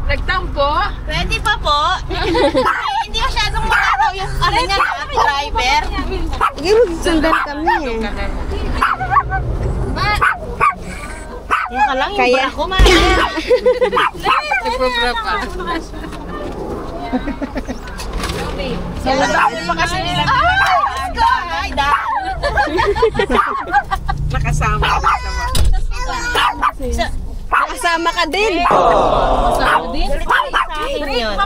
Nagtampo? Pwede pa po. Hindi masyadong malaro yung ano niya, driver. Sige, magsundan kami eh. Kaya ka lang, Kaya ako man. Nagpapra pa. Sa dami pa kasi nila. Ay, Nakasama. Nakasama ka din. Kasama din? Sa akin yun.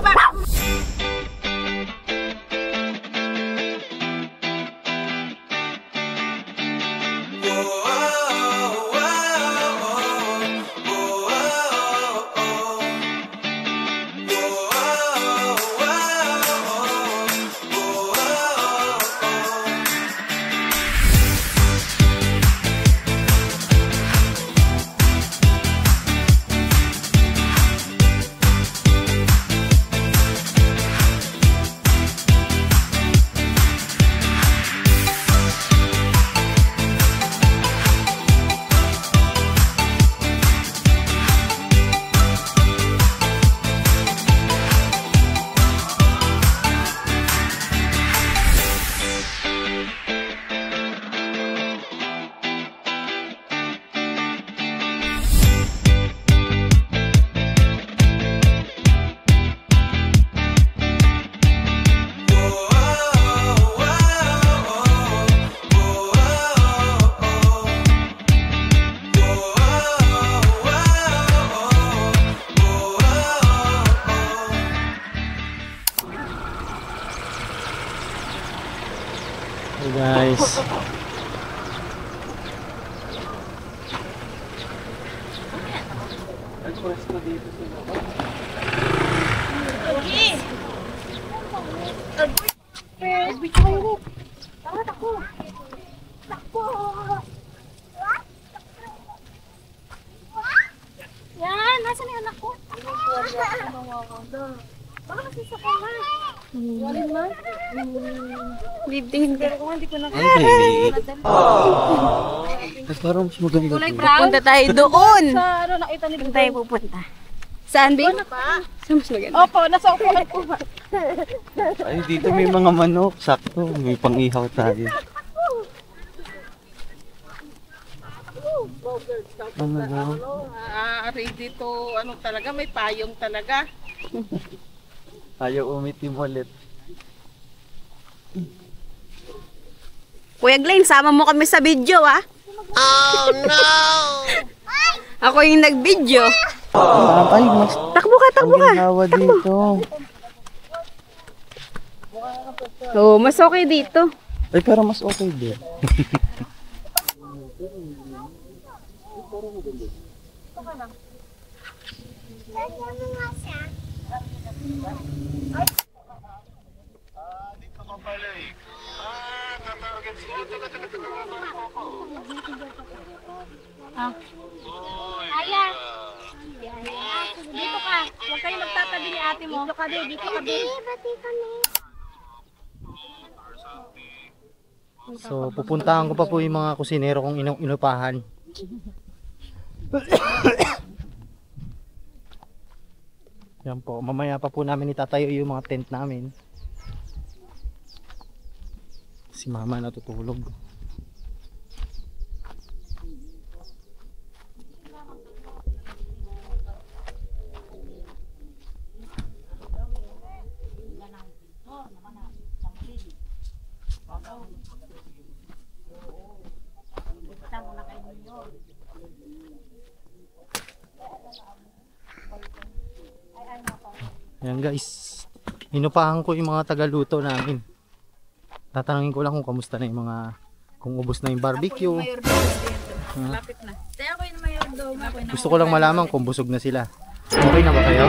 Hey guys. Yan, nasa na yung anak ko? Baka kasi sa kama. Walin ma? Bibding ka. Hindi ko na Ay, baby. Parang mas maganda kulay to. brown. Punta tayo doon. Sa ano nakita ni Saan tayo pupunta? Saan, Bing? Saan mas maganda? Opo, nasa upuan ko. Ay, dito may mga manok. Sakto, may pang-ihaw tayo. Ano daw? Ready to, ano talaga, may payong talaga. Ayaw umitim ulit. Kuya Glenn, sama mo kami sa video, ah. Oh no! Ako yung nag-video. Ay, mas Takbo ka, takbo ka. ang ginawa dito. Oo, mas okay dito. Ay, pero mas okay din. Aya! Dito ka! Huwag kayo magtatabi ni ate mo. Dito ka din, dito ka din. So, pupuntahan ko pa po yung mga kusinero kong inupahan. Yan po, mamaya pa po namin itatayo yung mga tent namin. Si mama natutulog. Yan guys, inupahan ko yung mga tagaluto namin. Tatanungin ko lang kung kamusta na yung mga, kung ubos na yung barbecue. Lapit na. Kaya ako yung mayordomo. Gusto ko lang malaman kung busog na sila. Okay na ba kayo?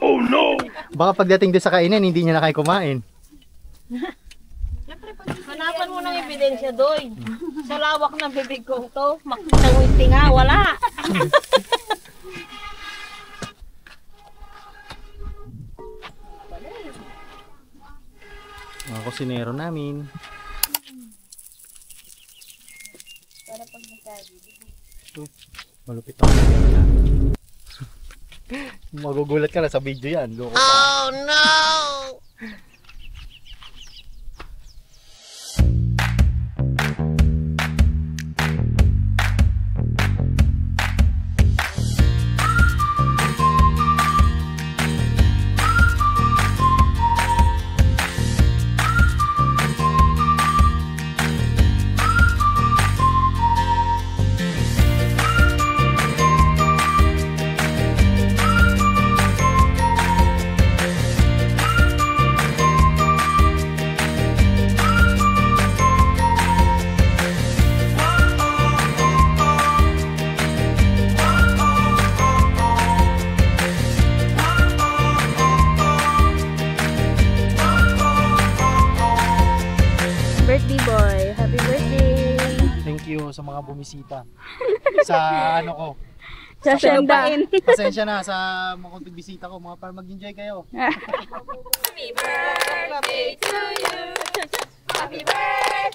Oh no! Baka pagdating din sa kainan, hindi niya na kayo kumain. Hanapan mo ng ebidensya doy. Sa lawak ng bibig ko to, makita mo yung tinga, wala. Mga kusinero namin. Malupit ako. Magugulat ka na sa video yan. Loko ka. Oh no! Birthday boy. Happy birthday. Thank you sa mga bumisita. Sa ano ko. Sa Shenda. Pasensya na sa mga konting bisita ko. Mga para mag-enjoy kayo. Happy birthday to you. Happy birthday.